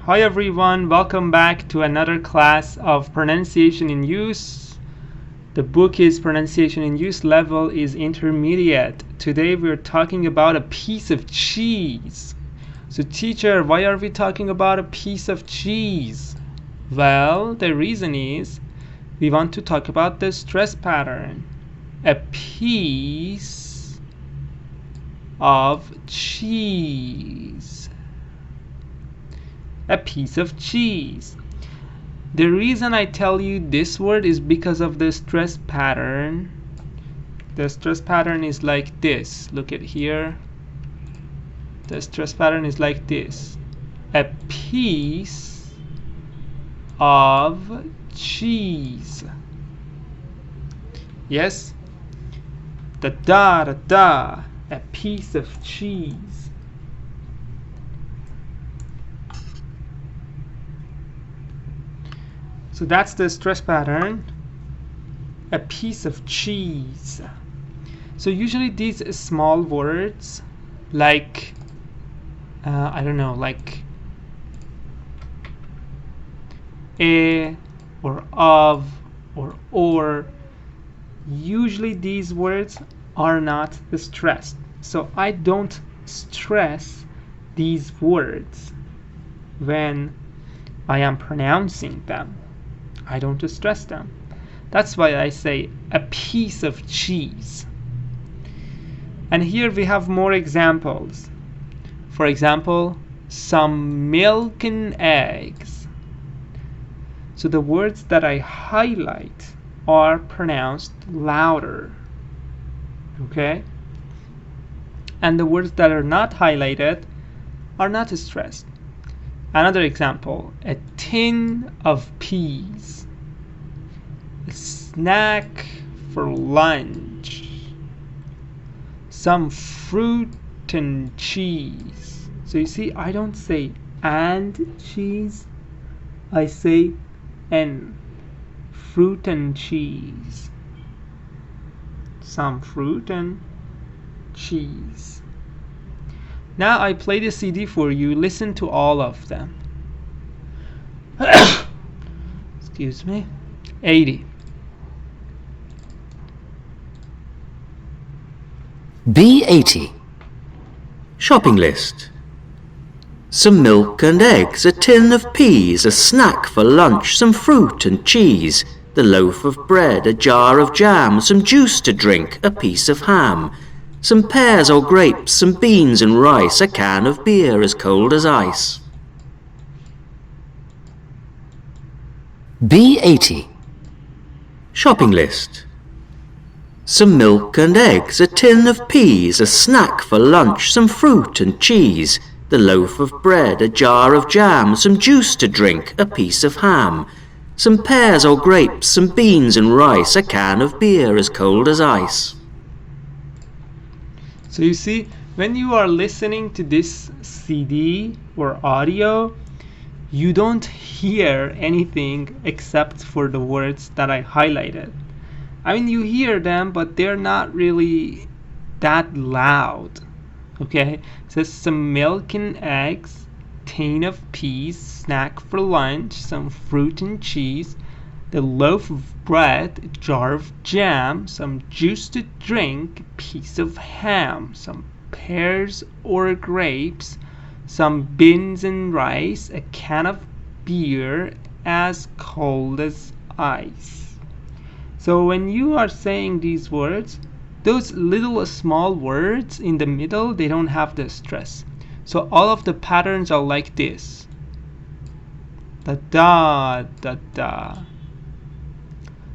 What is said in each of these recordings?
Hi everyone, welcome back to another class of pronunciation in use. The book is Pronunciation in Use, level is intermediate. Today we're talking about a piece of cheese. So teacher, why are we talking about a piece of cheese? Well, the reason is we want to talk about the stress pattern. A piece of cheese. A piece of cheese. The reason I tell you this word is because of the stress pattern. The stress pattern is like this. Look at here. The stress pattern is like this. A piece of cheese. Yes? Da da da da. A piece of cheese. So that's the stress pattern. A piece of cheese. So usually these small words like I don't know, like a or of or usually these words are not stressed. So I don't stress these words when I am pronouncing them. I don't stress them. That's why I say a piece of cheese. And here we have more examples. For example, some milk and eggs. So the words that I highlight are pronounced louder. Okay? And the words that are not highlighted are not stressed. Another example, a tin of peas. A snack for lunch. Some fruit and cheese. So you see, I don't say and cheese. I say and. Fruit and cheese. Some fruit and cheese. Now I play the CD for you. Listen to all of them. Excuse me. 80. B80. Shopping list. Some milk and eggs, a tin of peas, a snack for lunch, some fruit and cheese, the loaf of bread, a jar of jam, some juice to drink, a piece of ham, some pears or grapes, some beans and rice, a can of beer as cold as ice. B80. Shopping list. Some milk and eggs, a tin of peas, a snack for lunch, some fruit and cheese, the loaf of bread, a jar of jam, some juice to drink, a piece of ham, some pears or grapes, some beans and rice, a can of beer as cold as ice. So you see, when you are listening to this CD or audio, you don't hear anything except for the words that I highlighted. I mean, you hear them, but they're not really that loud. Okay? It says some milk and eggs, tin of peas, snack for lunch, some fruit and cheese, the loaf of bread, a jar of jam, some juice to drink, a piece of ham, some pears or grapes, some beans and rice, a can of beer as cold as ice. So when you are saying these words, those little small words in the middle, they don't have the stress. So all of the patterns are like this. Da da da da.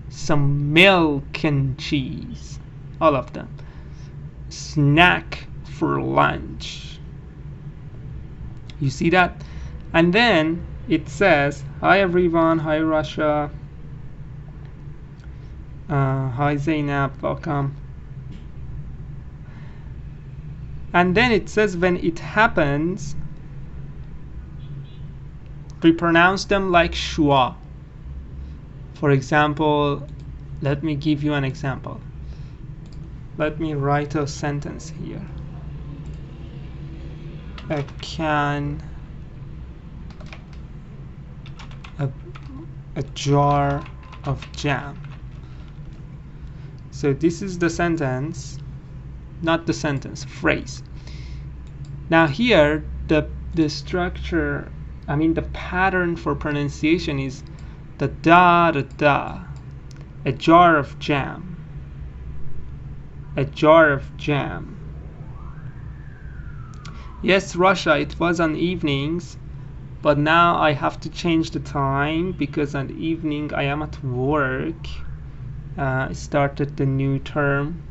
Some milk and cheese. All of them. Snack for lunch. You see that? And then it says, hi everyone, hi Russia. Hi Zainab, welcome. And then it says when it happens, we pronounce them like schwa. For example, let me give you an example. Let me write a sentence here. A can a jar of jam. So this is the sentence, not the sentence, phrase. Now here the structure, I mean the pattern for pronunciation is the da da da. A jar of jam. A jar of jam. Yes, Russia, it was on evenings, but now I have to change the time because on the evening I am at work. I started the new term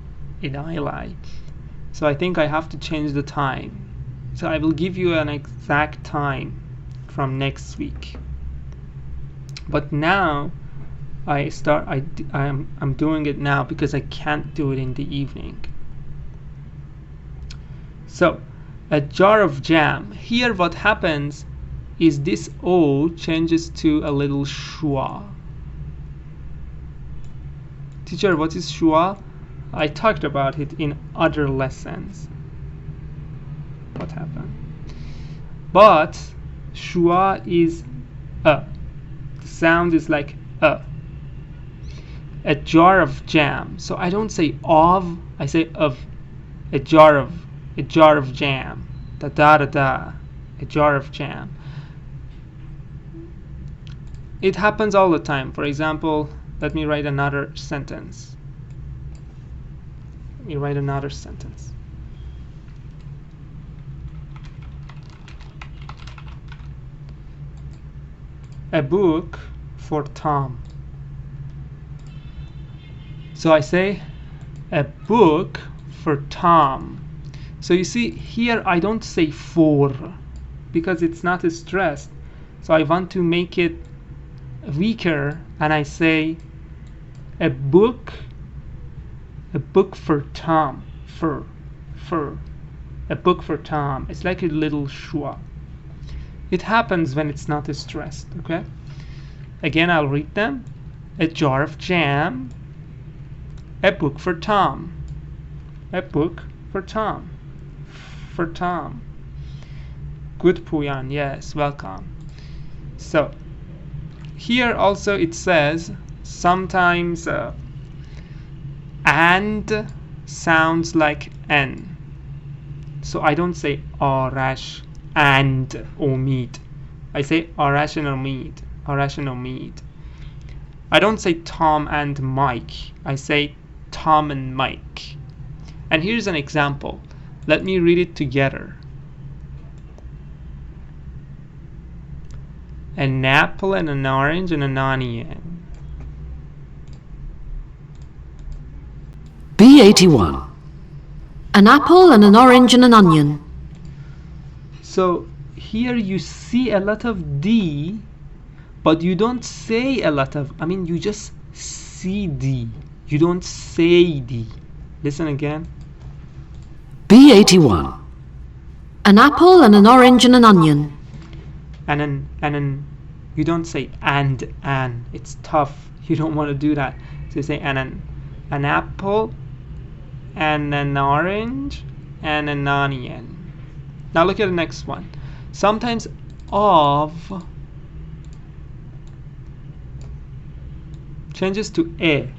in ILI. So I think I have to change the time. So I will give you an exact time from next week. But now I'm doing it now because I can't do it in the evening. So a jar of jam. Here what happens is this O changes to a little schwa. Teacher, what is schwa? I talked about it in other lessons. What happened? But schwa is a. The sound is like a. A jar of jam. So I don't say of, I say of. A jar of jam. Da da da da. A jar of jam. It happens all the time. For example, let me write another sentence. A book for Tom. So I say a book for Tom. So you see here I don't say for because it's not stressed. So I want to make it weaker and I say a book for Tom. For a book for Tom. It's like a little schwa. It happens when it's not stressed. Okay, again I'll read them. A jar of jam. A book for Tom. A book for Tom. For Tom. Good, Puyan. Yes, welcome. So here also it says sometimes and sounds like n. So I don't say Arash and Omid. I say Arash and Omid. Arash and Omid. I don't say Tom and Mike. I say Tom and Mike. And here's an example. Let me read it together. An apple and an orange and an onion. B81. An apple and an orange and an onion. So here you see a lot of D, but you don't say a lot of, you just see D. You don't say D. Listen again. B81. An apple and an orange and an onion. And you don't say and an. It's tough. You don't want to do that. So you say an apple and an orange and an onion. Now look at the next one. Sometimes of changes to a.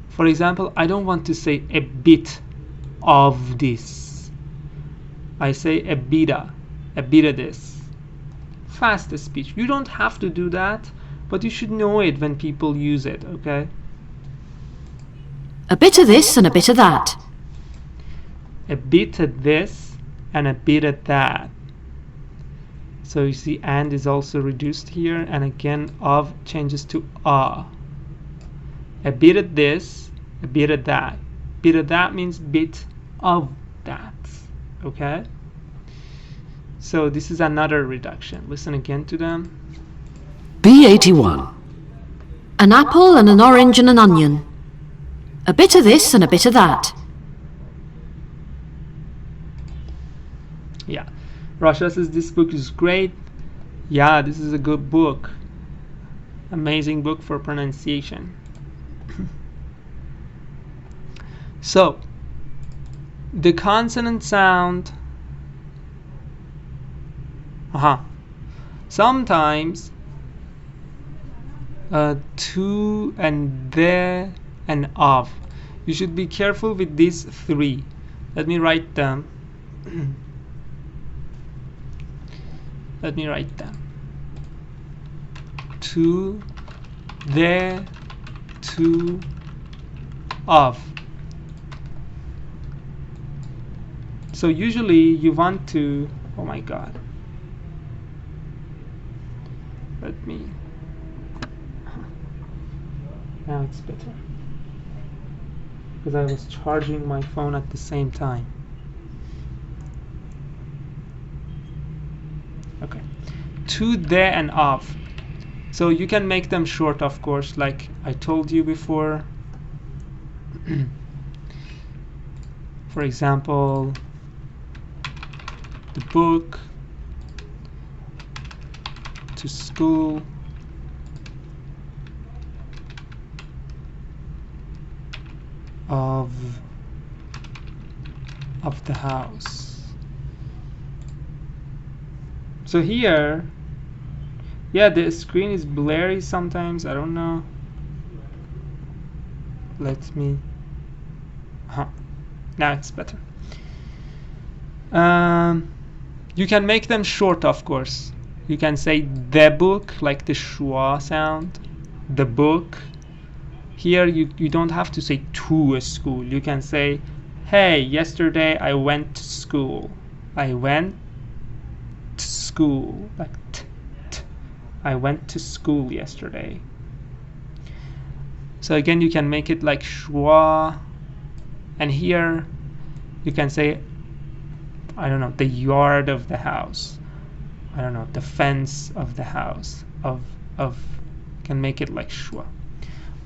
For example, I don't want to say a bit of this. I say a bit of this. Fast speech. You don't have to do that, but you should know it when people use it, okay? A bit of this and a bit of that. A bit of this and a bit of that. So you see and is also reduced here, and again of changes to a. A bit of this, a bit of that. Bit of that means bit of that, okay? So this is another reduction. Listen again to them. B81. An apple and an orange and an onion. A bit of this and a bit of that. Yeah. Rasha says this book is great. Yeah, this is a good book. Amazing book for pronunciation. So, the consonant sound. Sometimes To and the and of. You should be careful with these three. Let me write them. Let me write them. To, the, to, of. So usually you want to, oh my god. Let me, now it's better. Because I was charging my phone at the same time. Okay. To, the, and of. So you can make them short, of course, like I told you before. For example, the book, to school, of the house. So here, yeah, the screen is blurry sometimes, I don't know. Let me, now it's better. You can make them short, of course. You can say the book, like the schwa sound, the book. Here you don't have to say to a school. You can say, hey, yesterday I went to school. I went to school, like I went to school yesterday. So again, you can make it like schwa. And here you can say, I don't know, the yard of the house. I don't know, the fence of the house. Can make it like schwa.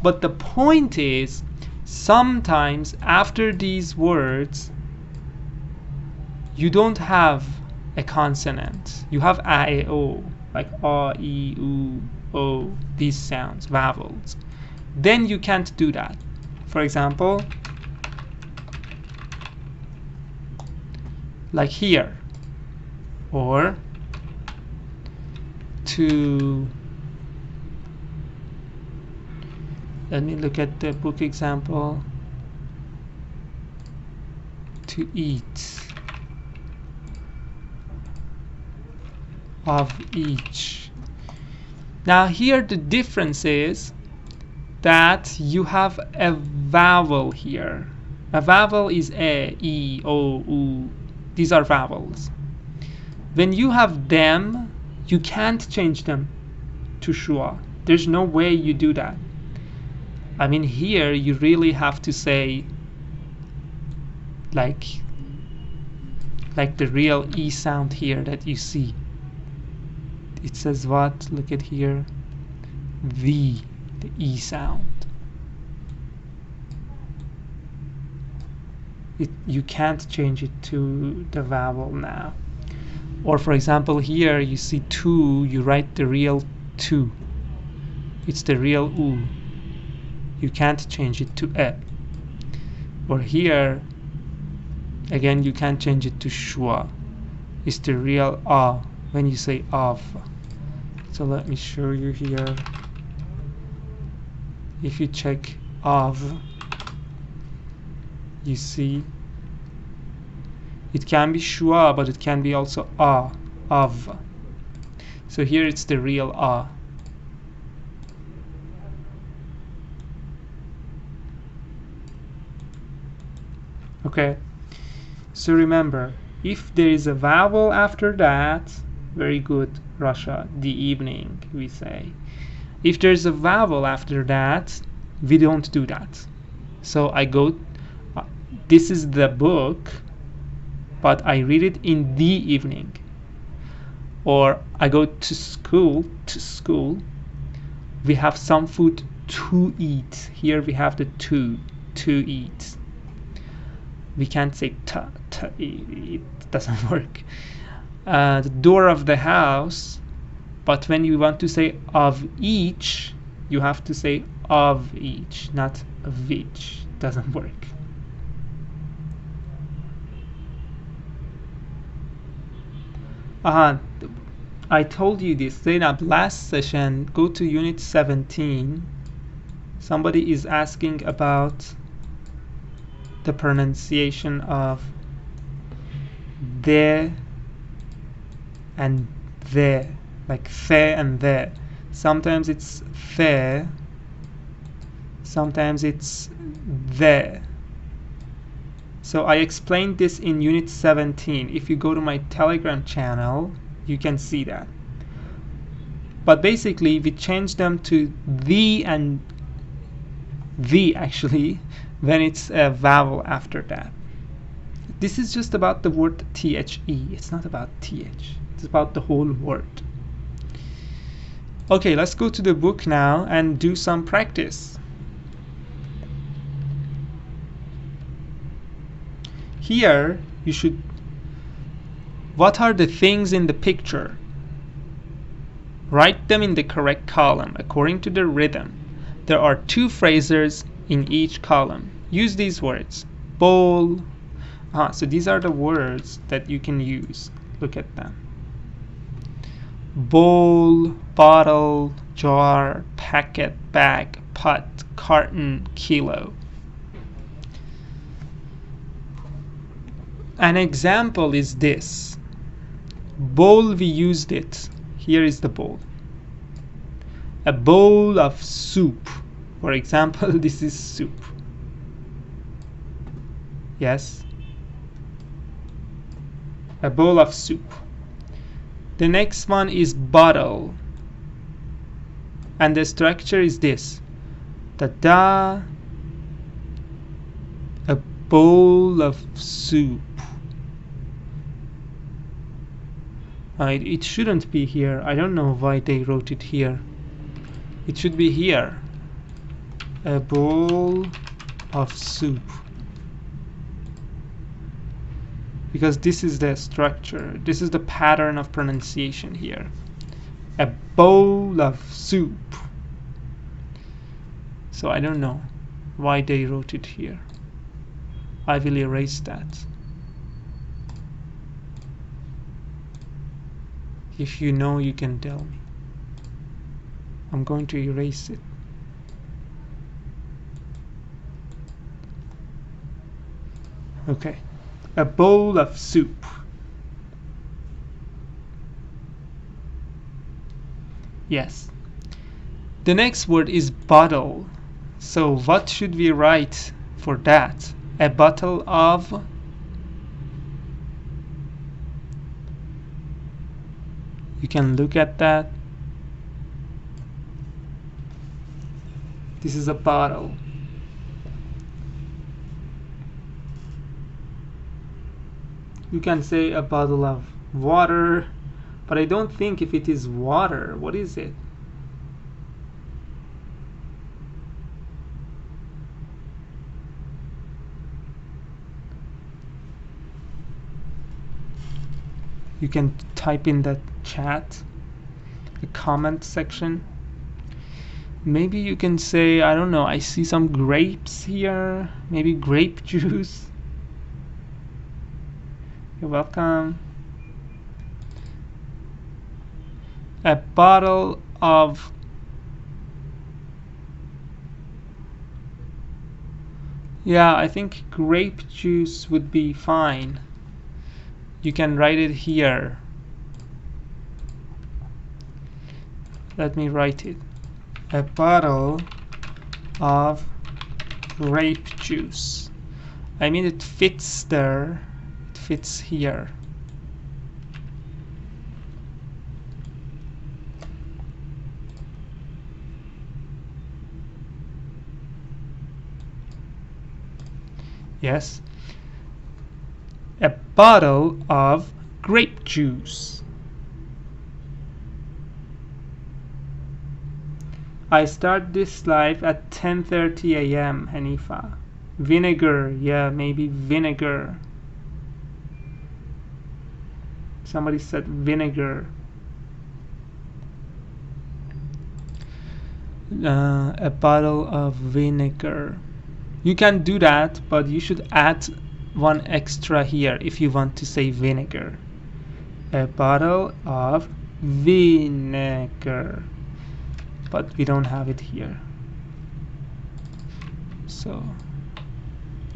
But the point is, sometimes after these words, you don't have a consonant. You have a, o, like a, e, u, o, these sounds, vowels. Then you can't do that. For example, like here, or to, let me look at the book example, to eat, of each. Now here the difference is that you have a vowel here. A vowel is a, e, o, u. These are vowels. When you have them, you can't change them to schwa. There's no way you do that. I mean, here you really have to say like the real E sound here that you see. It says what? Look at here. The E sound. You can't change it to the vowel now. Or for example, here you see two, you write the real two. It's the real U. You can't change it to e. Or here, again, you can't change it to schwa. It's the real a when you say of. So let me show you here. If you check of, you see it can be schwa, but it can be also a, of. So here it's the real a. Okay, so remember, if there is a vowel after that, very good, Russia, the evening, we say. If there's a vowel after that, we don't do that. So I go, this is the book, but I read it in the evening. Or I go to school, we have some food to eat. Here we have the to eat. We can't say it doesn't work. The door of the house, but when you want to say of each, you have to say of each, not of each. Doesn't work. I told you this, Zainab, last session. Go to unit 17. Somebody is asking about the pronunciation of the and the, like the and the. Sometimes it's the, sometimes it's the. So I explained this in unit 17. If you go to my Telegram channel, you can see that. But basically, we change them to the and the, actually, when it's a vowel after that. This is just about the word THE. It's not about TH. It's about the whole word. Okay, let's go to the book now and do some practice. Here, you should... What are the things in the picture? Write them in the correct column according to the rhythm. There are 2 phrases in each column. Use these words. Bowl. So these are the words that you can use. Look at them. Bowl, bottle, jar, packet, bag, pot, carton, kilo. An example is this. Bowl, we used it. Here is the bowl. A bowl of soup. For example, this is soup. Yes. A bowl of soup. The next one is bottle. And the structure is this. Da-da. A bowl of soup. It shouldn't be here. I don't know why they wrote it here. It should be here. A bowl of soup. Because this is the structure. This is the pattern of pronunciation here. A bowl of soup. So I don't know why they wrote it here. I will erase that. If you know, you can tell me. I'm going to erase it. Okay. A bowl of soup. Yes. The next word is bottle. So what should we write for that? A bottle of... You can look at that. This is a bottle. You can say a bottle of water, but I don't think if it is water, what is it? You can type in the chat, the comment section. Maybe you can say, I don't know, I see some grapes here, maybe grape juice. You're welcome. A bottle of I think grape juice would be fine. You can write it here. Let me write it. A bottle of grape juice. I mean, it fits there. It fits here. Yes. A bottle of grape juice. I start this live at 10:30 a.m. Hanifa. Vinegar, yeah, maybe vinegar. Somebody said vinegar. A bottle of vinegar. You can do that, but you should add one extra here if you want to say vinegar. A bottle of vinegar, but we don't have it here. So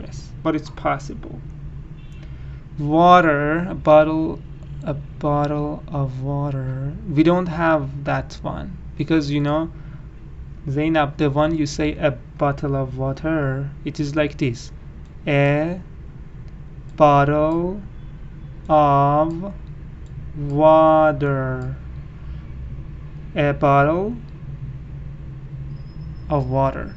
yes, but it's possible. Water, a bottle of water. We don't have that one because, you know, Zainab, the one you say a bottle of water, it is like this: a bottle of water. A bottle of water.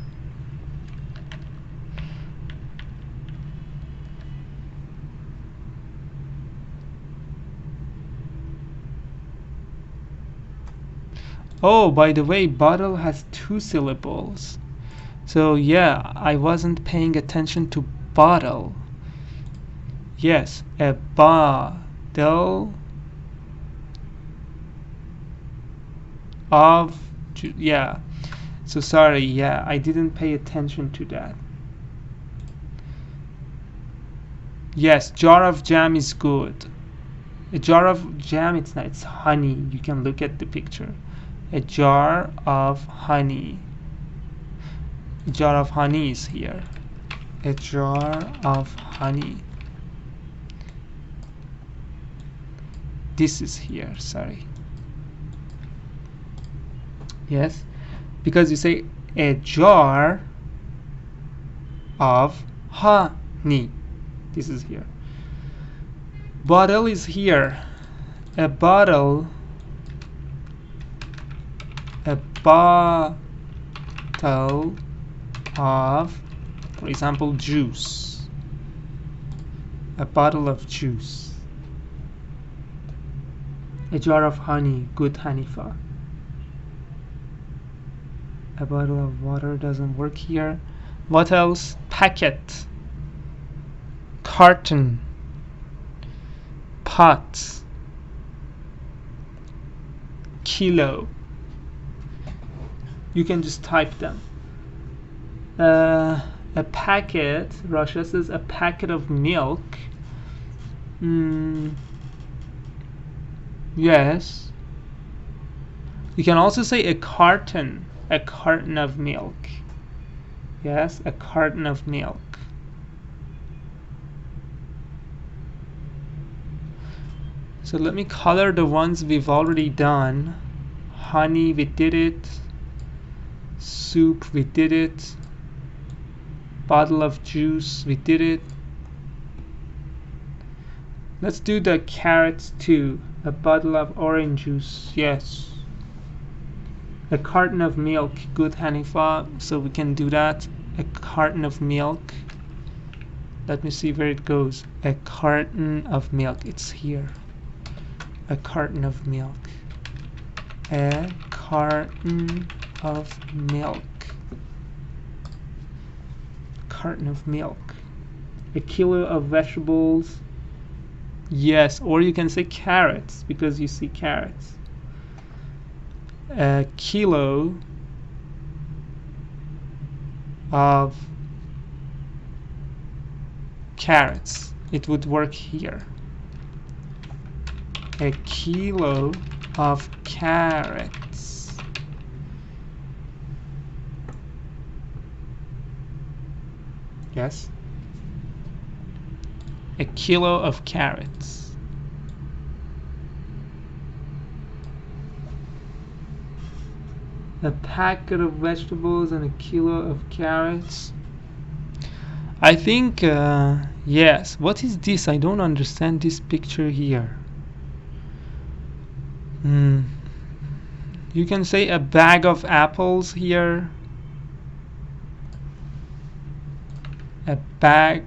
Oh, by the way, bottle has 2 syllables. So yeah, I wasn't paying attention to bottle. Yes, a bottle of, yeah. So sorry, yeah, I didn't pay attention to that. Yes, jar of jam is good. A jar of jam, it's not, it's honey. You can look at the picture. A jar of honey. A jar of honey is here. A jar of honey. This is here, sorry. Yes, because you say a jar of honey. This is here. Bottle is here. A bottle. A bottle of, for example, juice. A bottle of juice. A jar of honey. Good, Hanifa. A bottle of water doesn't work here. What else? Packet. Carton. Pot. Kilo. You can just type them. A packet, Rasha says, a packet of milk. Yes. You can also say a carton of milk. Yes, a carton of milk. So let me color the ones we've already done. Honey, we did it. Soup, we did it. Bottle of juice, we did it. Let's do the carrots too. A bottle of orange juice, yes. A carton of milk, good, Hanifa. So we can do that. A carton of milk. Let me see where it goes. A carton of milk, it's here. A carton of milk. A carton of milk. Carton of milk. A kilo of vegetables. Yes, or you can say carrots because you see carrots. A kilo of carrots. It would work here. A kilo of carrots. Yes. A kilo of carrots. A packet of vegetables and a kilo of carrots. I think, yes. What is this? I don't understand this picture here. You can say a bag of apples here. A bag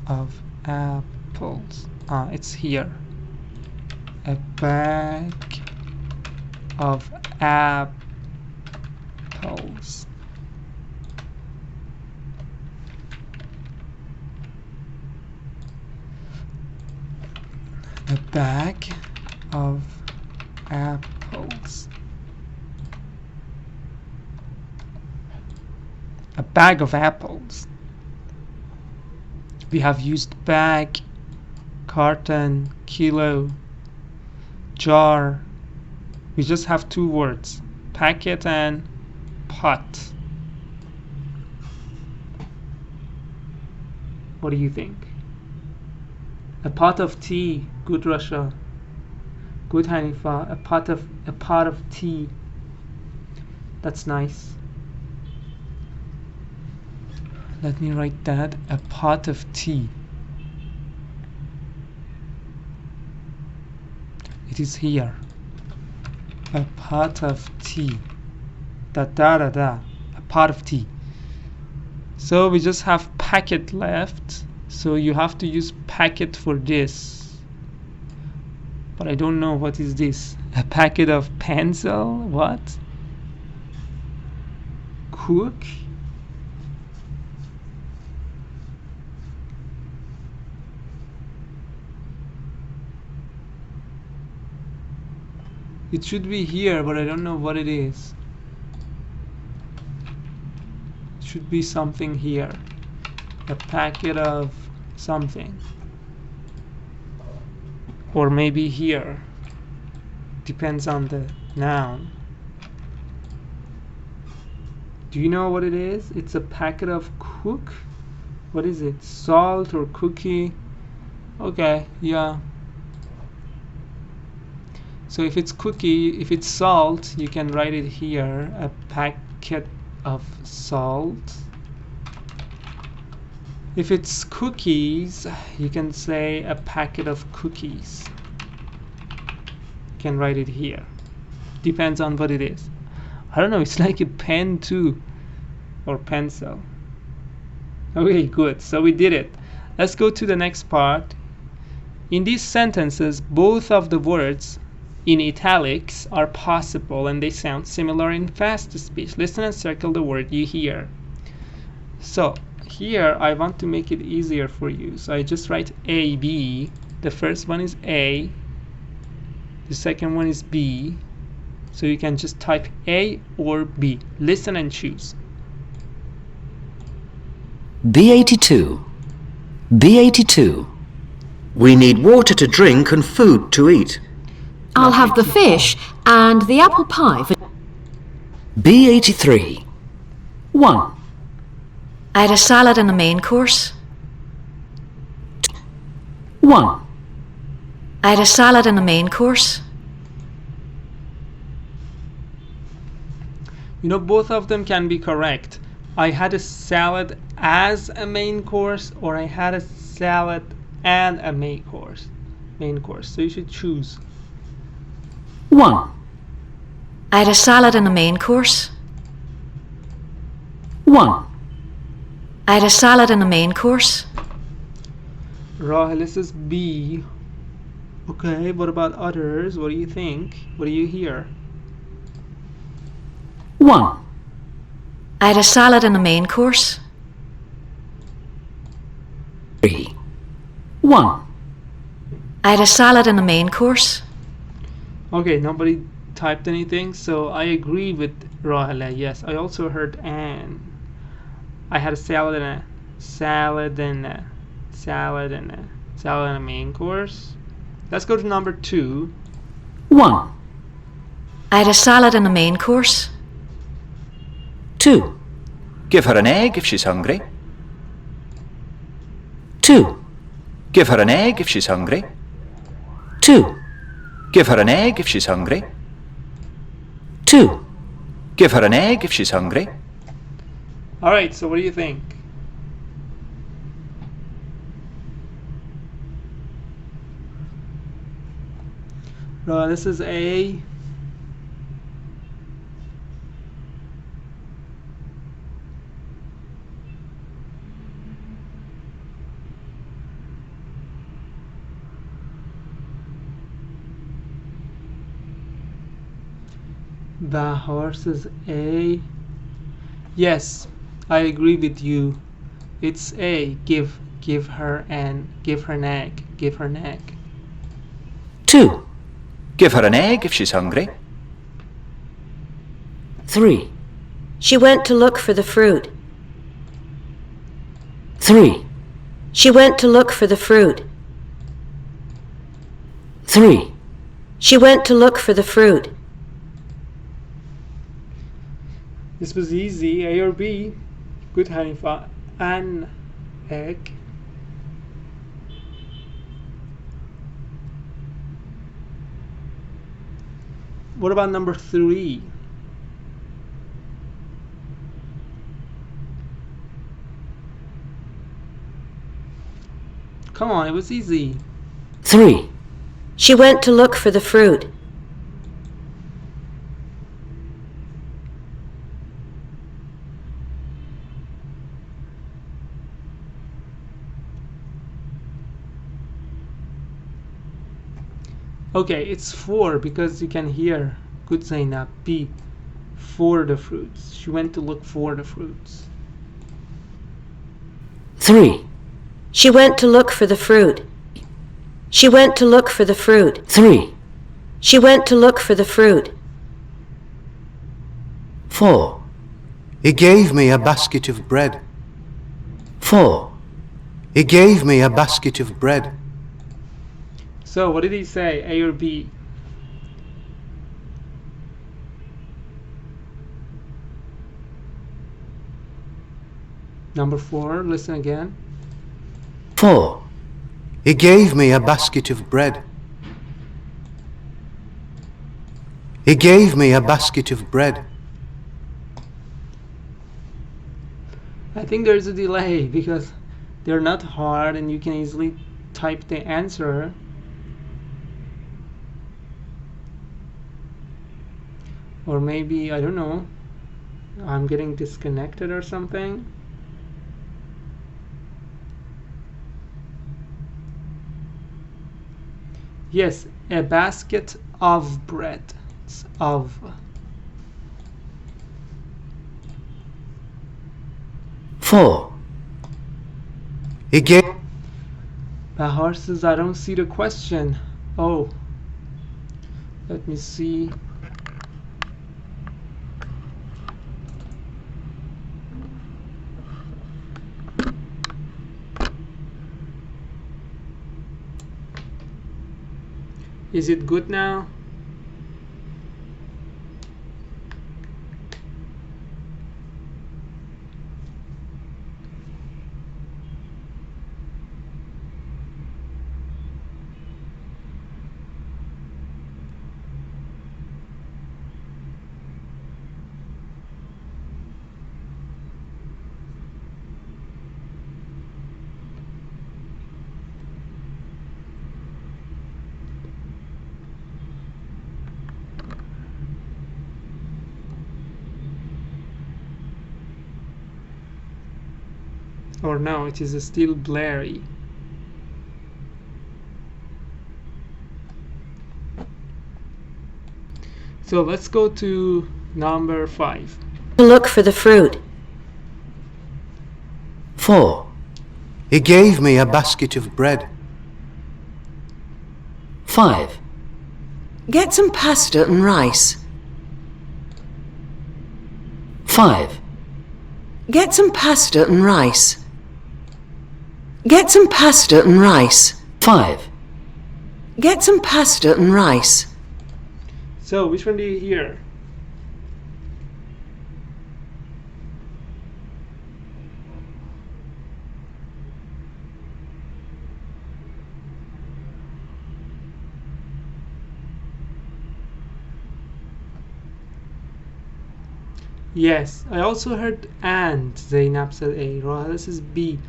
of apples. It's here. A bag of apples. A bag of apples. A bag of apples. We have used bag, carton, kilo, jar. We just have two words, packet and pot. What do you think? A pot of tea. Good, Russia. Good, Hanifa. A pot of tea. That's nice. Let me write that. A pot of tea. It is here. A pot of tea. Da da da da. A pot of tea. So we just have packet left. So you have to use packet for this. But I don't know what is this. A packet of pencil? What? Cook? It should be here, but I don't know what it is. It should be something here. A packet of something. Or maybe here. Depends on the noun. Do you know what it is? It's a packet of cook. What is it? Salt or cookie? Okay, yeah. So if it's cookie, if it's salt, you can write it here. A packet of salt. If it's cookies, you can say a packet of cookies. You can write it here. Depends on what it is. I don't know, it's like a pen too. Or pencil. Okay, good. So we did it. Let's go to the next part. In these sentences, both of the words in italics are possible and they sound similar in fast speech. Listen and circle the word you hear. So here I want to make it easier for you. So I just write A, B. The first one is A. The second one is B. So you can just type A or B. Listen and choose. B82. B82. We need water to drink and food to eat. I'll have the fish and the apple pie for... B83. 1. I had a salad and a main course. 1. I had a salad and a main course. You know, both of them can be correct. I had a salad as a main course, or I had a salad and a main course. So you should choose. 1. I had a salad and a main course. 1. I had a salad and a main course. Rahel, this is B. Okay, what about others? What do you think? What do you hear? 1. I had a salad and a main course. 3. 1. I had a salad and a main course. Okay, nobody typed anything, so I agree with Rahel. Yes, I also heard Anne. I had a salad and a main course. Let's go to number 2. 1. I had a salad and a main course. 2. Give her an egg if she's hungry. 2. Give her an egg if she's hungry. 2. Give her an egg if she's hungry. 2. Give her an egg if she's hungry. Alright, so what do you think? This is A. The horse is A. Yes, I agree with you. It's A. Give her an egg. Give her an egg. 2. Give her an egg if she's hungry. 3. She went to look for the fruit. 3. She went to look for the fruit. 3. She went to look for the fruit. This was easy. A or B? Good, Hanifa. An egg. What about number 3? Come on, it was easy. 3. She went to look for the fruit. Okay, it's 4 because you can hear. Good, Zainab. B. For the fruits. She went to look for the fruits. 3. She went to look for the fruit. She went to look for the fruit. 3. She went to look for the fruit. 4. He gave me a basket of bread. 4. He gave me a basket of bread. So, what did he say? A or B? Number 4, listen again. 4. He gave me a basket of bread. He gave me a basket of bread. I think there's a delay because they're not hard and you can easily type the answer. Or maybe, I don't know, I'm getting disconnected or something. Yes, a basket of bread. It's of. Four. He gave Bahar says, I don't see the question. Oh, let me see. Is it good now? Or no, it is still blurry. So let's go to number 5. To look for the fruit. 4. He gave me a basket of bread. 5. Get some pasta and rice. 5. Get some pasta and rice. Get some pasta and rice. 5. Get some pasta and rice. So which one do you hear? Yes, I also heard and. Zainab said A. Roha, this is B.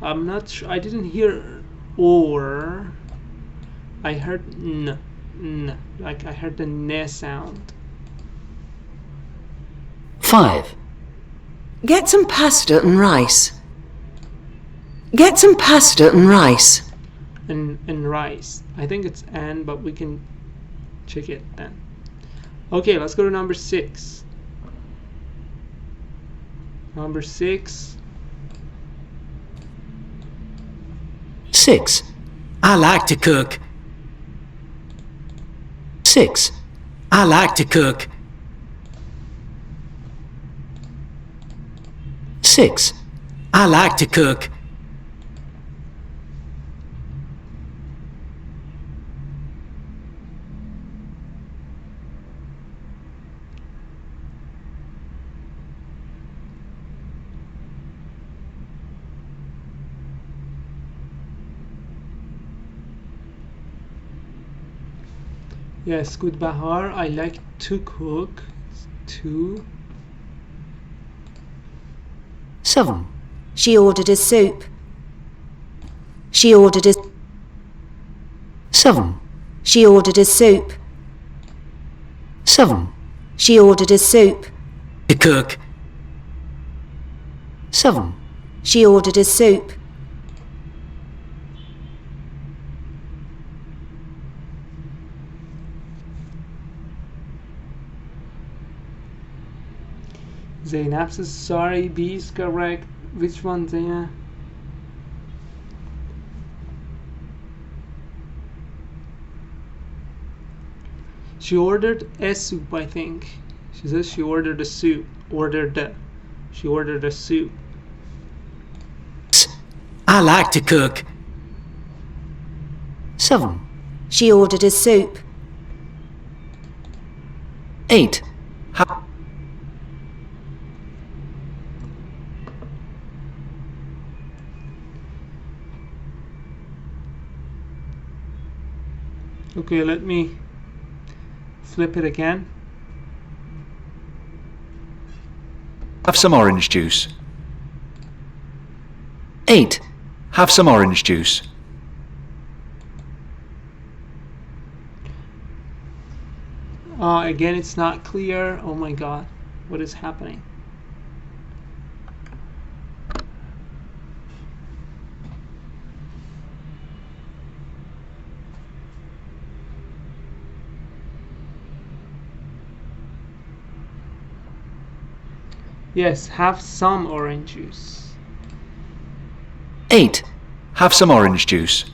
I'm not sure. I didn't hear or. I heard n. N. Like I heard the ne sound. 5. Get some pasta and rice. Get some pasta and rice. And rice. I think it's and, but we can check it then. Okay, let's go to number 6. Number 6. 6. I like to cook. 6. I like to cook. 6. I like to cook. Yes, good Bahar. I like to cook. 2. 7. She ordered a soup. She ordered a... 7. She ordered a soup. 7. She ordered a soup. To cook. 7. She ordered a soup. Zainab says sorry, B is correct. Which one, Zainab? She ordered a soup, I think. She says she ordered a soup. She ordered a soup. I like to cook. 7. She ordered a soup. 8. Okay, let me flip it again. Have some orange juice. 8. Have some orange juice. Again, it's not clear. Oh my god, what is happening? Yes, have some orange juice. 8. Have some orange juice.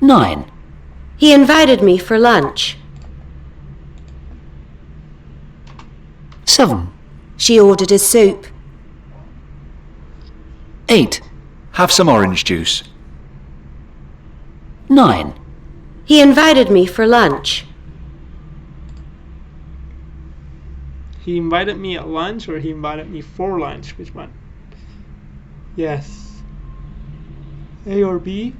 9. He invited me for lunch. 7. She ordered a soup. 8. Have some orange juice. 9. He invited me for lunch. He invited me at lunch, or he invited me for lunch? Which one? Yes. A or B?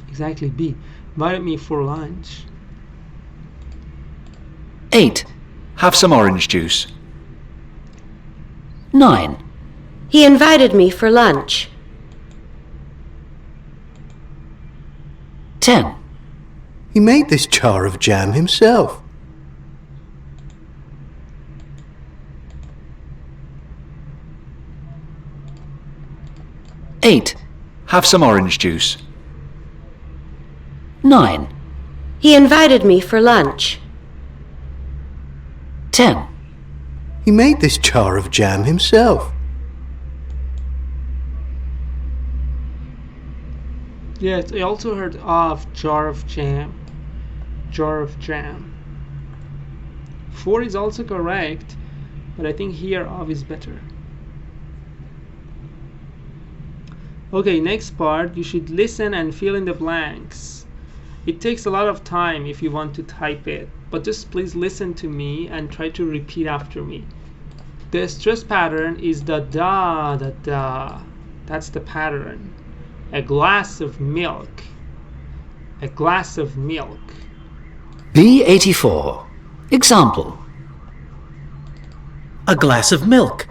Exactly, B. Invited me for lunch. 8. Have some orange juice. 9. He invited me for lunch. 10. He made this jar of jam himself. 8. Have some orange juice. 9. He invited me for lunch. 10. He made this jar of jam himself. Yes, I also heard of jar of jam. Jar of jam. 4 is also correct, but I think here of is better. Okay, next part, you should listen and fill in the blanks. It takes a lot of time if you want to type it, but just please listen to me and try to repeat after me. The stress pattern is the da da da. That's the pattern. A glass of milk. A glass of milk. B84. Example. A glass of milk.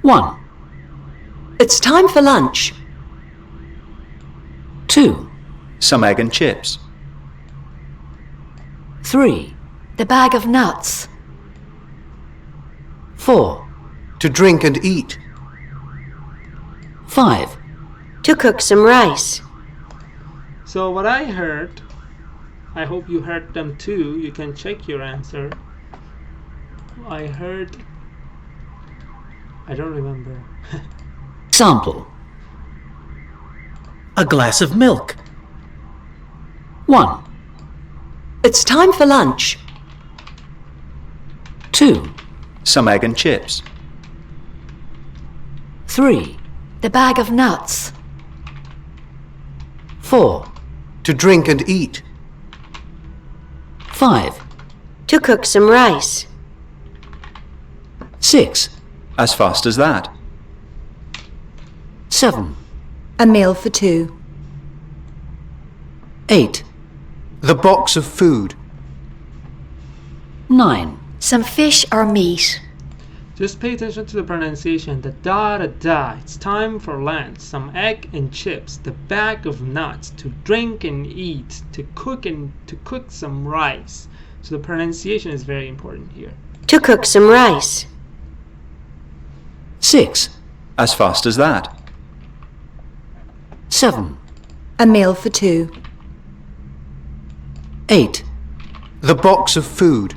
1. It's time for lunch. 2. Some egg and chips. 3. The bag of nuts. 4. To drink and eat. 5. To cook some rice. So what I heard, I hope you heard them too. You can check your answer. I heard, I don't remember. Example. A glass of milk. 1. It's time for lunch. 2. Some egg and chips. 3. The bag of nuts. 4. To drink and eat. 5. To cook some rice. 6. As fast as that. 7, A meal for two. 8, The box of food. 9, Some fish or meat. Just pay attention to the pronunciation. The da da da. It's time for lunch. Some egg and chips. The bag of nuts. To drink and eat. To cook some rice. So the pronunciation is very important here. To cook some rice. 6, As fast as that. 7, A meal for two. 8, The box of food.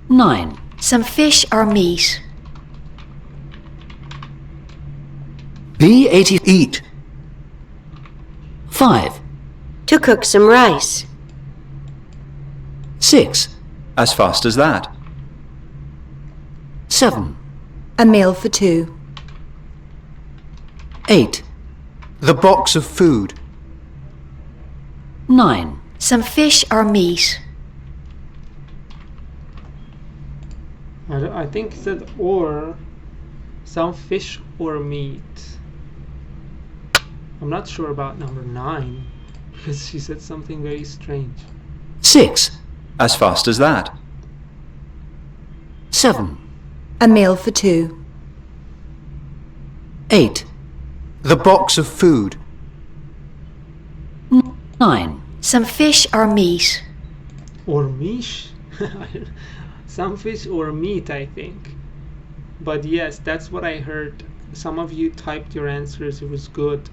9, Some fish or meat. B80. Eat. 5, To cook some rice. 6, As fast as that. 7, A meal for two. 8, The box of food. 9, Some fish or meat. I think it said or. Some fish or meat. I'm not sure about number 9 because she said something very strange. 6, As fast as that. 7, A meal for two. 8, The box of food. 9, Some fish or meat. Or mish? Some fish or meat, I think. But yes, that's what I heard. Some of you typed your answers. It was good,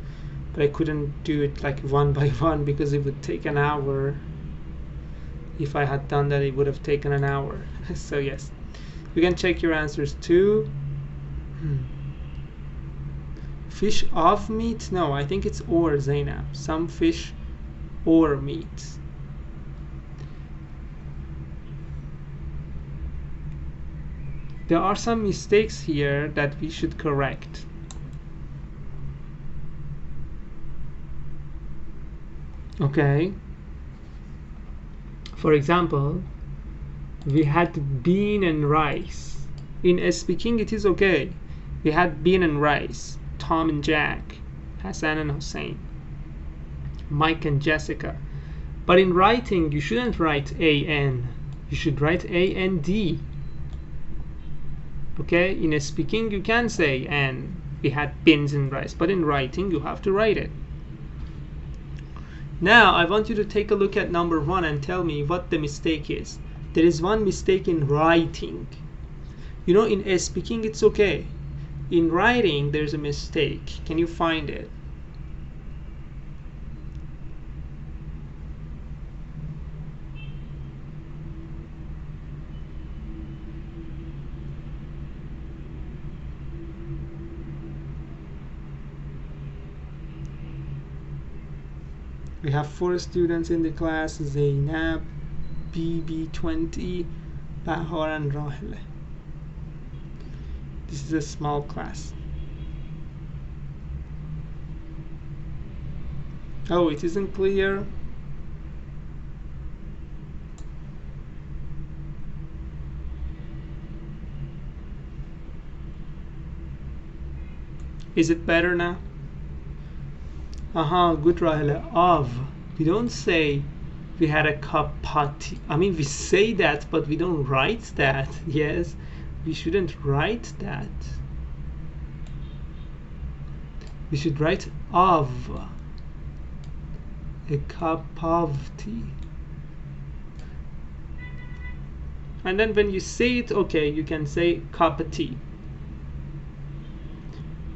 but I couldn't do it like one by one because it would take an hour. If I had done that, it would have taken an hour. So yes, you can check your answers too. Fish of meat? No, I think it's or, Zainab. Some fish or meat. There are some mistakes here that we should correct. Okay. For example, we had bean and rice. In speaking, it is okay. We had bean and rice. Tom and Jack, Hassan and Hussein, Mike and Jessica. But in writing, you shouldn't write A-N. You should write A-N-D. Okay, in speaking you can say and we had beans and rice, but in writing you have to write it. Now I want you to take a look at number 1 and tell me what the mistake is. There is one mistake in writing. You know, in speaking it's okay. In writing there's a mistake. Can you find it? We have 4 students in the class: Zainab, BB20, Bahar and Rahila. This is a small class. Oh, it isn't clear. Is it better now? Good, Rahila. Of. We don't say we had a cup pot. I mean, we say that, but we don't write that. Yes, we shouldn't write that. We should write of. A cup of tea. And then when you say it, okay, you can say cup of tea.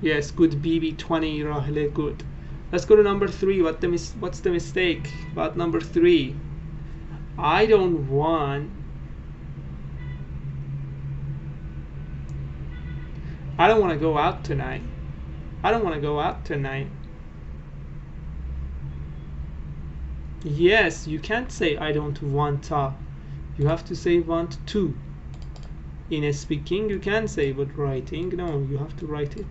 Yes, good, BB20, Rahila, good. Let's go to number 3. What's the mistake about number 3? I don't want to go out tonight. I don't want to go out tonight. Yes, you can't say I don't want to. You have to say want to. In speaking you can say, but writing, no, you have to write it.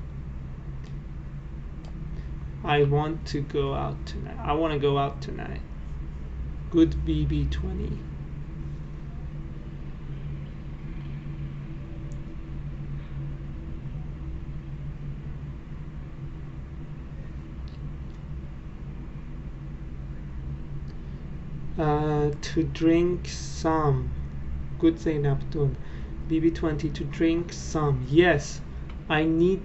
I want to go out tonight. I want to go out tonight. Good, BB20. To drink some. Good Zainabtun. BB20 to drink some. Yes, I need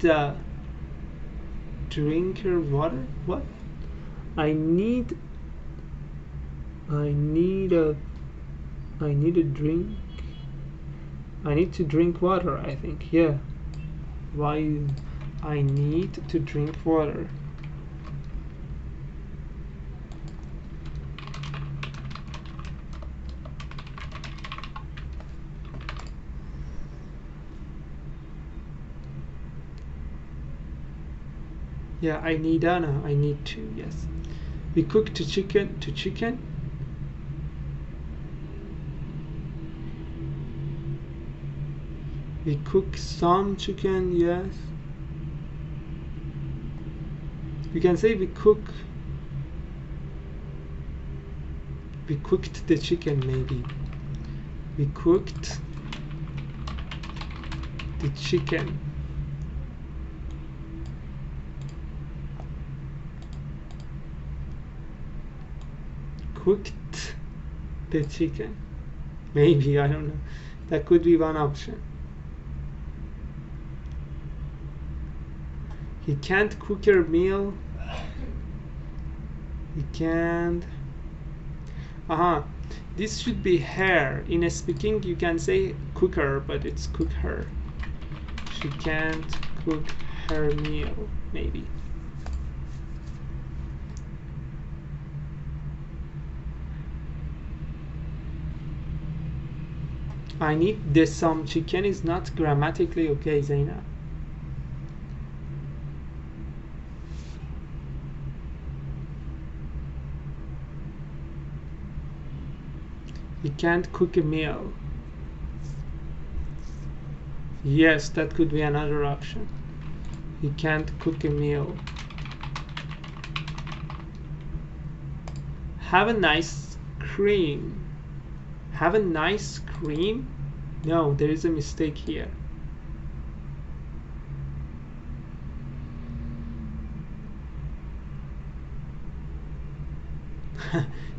drinker water. What? I need a drink. I need to drink water, I think. Yeah. Why? I need to drink water. Yeah, I need Anna. I need to. Yes. We cook to chicken. We cook some chicken. Yes. We can say we cooked the chicken, maybe. We cooked the chicken. Cooked the chicken. Maybe, I don't know. That could be one option. He can't cook your meal. He can't. This should be her. In speaking, you can say cooker, but it's cook her. She can't cook her meal, maybe. I need this some chicken is not grammatically okay, Zainab. He can't cook a meal. Yes, that could be another option. He can't cook a meal. Have a nice cream. Have a nice cream? No, there is a mistake here.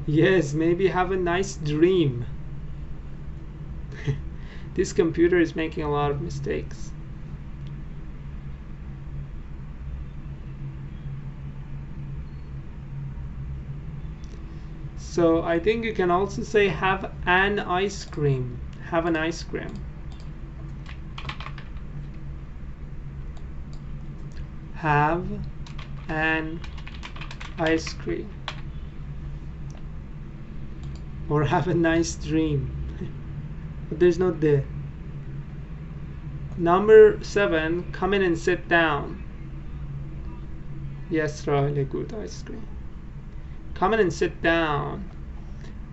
Yes, maybe have a nice dream. This computer is making a lot of mistakes. So I think you can also say have an ice cream. Have an ice cream. Have an ice cream. Or have a nice dream. But there's no the. Number 7, come in and sit down. Yes, really good ice cream. Come in and sit down.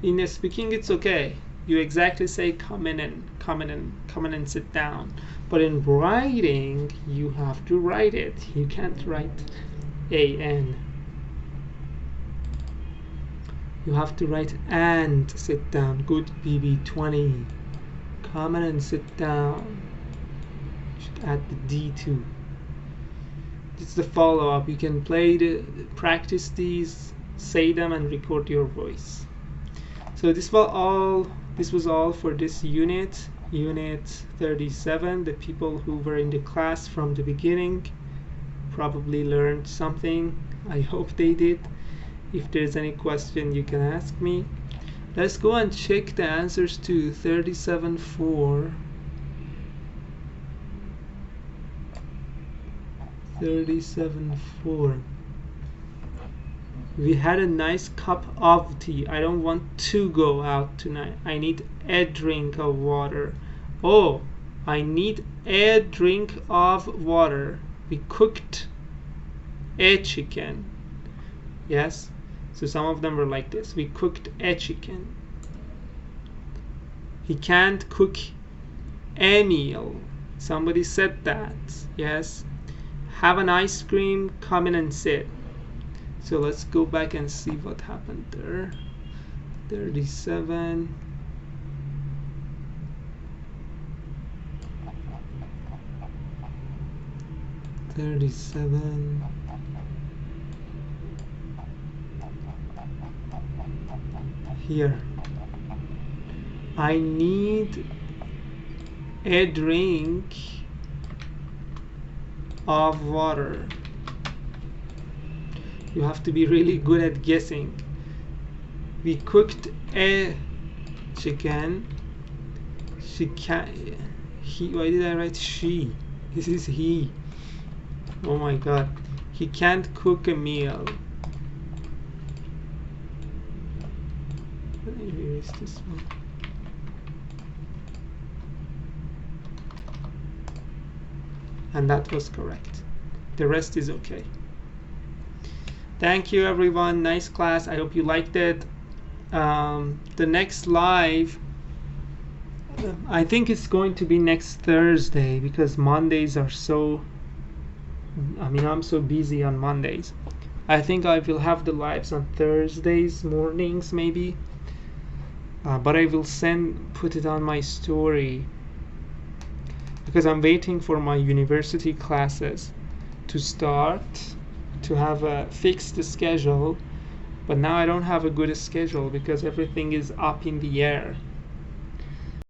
In speaking, it's okay. You exactly say come in and sit down. But in writing, you have to write it. You can't write an. You have to write and sit down. Good BB20. Come in and sit down. You should add the D2. This is the follow-up. You can practice these, say them, and record your voice. So this was all for this unit 37. The people who were in the class from the beginning probably learned something. I hope they did. If there's any question, you can ask me. Let's go and check the answers to 37-4. 37-4. We had a nice cup of tea. I don't want to go out tonight. I need a drink of water. Oh, I need a drink of water. We cooked a chicken. Yes. So some of them were like this. We cooked a chicken. He can't cook a meal. Somebody said that. Yes. Have an ice cream. Come in and sit. So let's go back and see what happened there. 37. Here. I need a drink of water. You have to be really good at guessing. We cooked a chicken. She can't. He. Why did I write she? This is he. Oh my god. He can't cook a meal. Let me erase this one. And that was correct. The rest is okay. Thank you everyone. Nice class. I hope you liked it. The next live, I think it's going to be next Thursday because Mondays are so, I'm so busy on Mondays. I think I will have the lives on Thursdays mornings maybe, but I will put it on my story because I'm waiting for my university classes to start, to have a fixed schedule. But now I don't have a good schedule because everything is up in the air.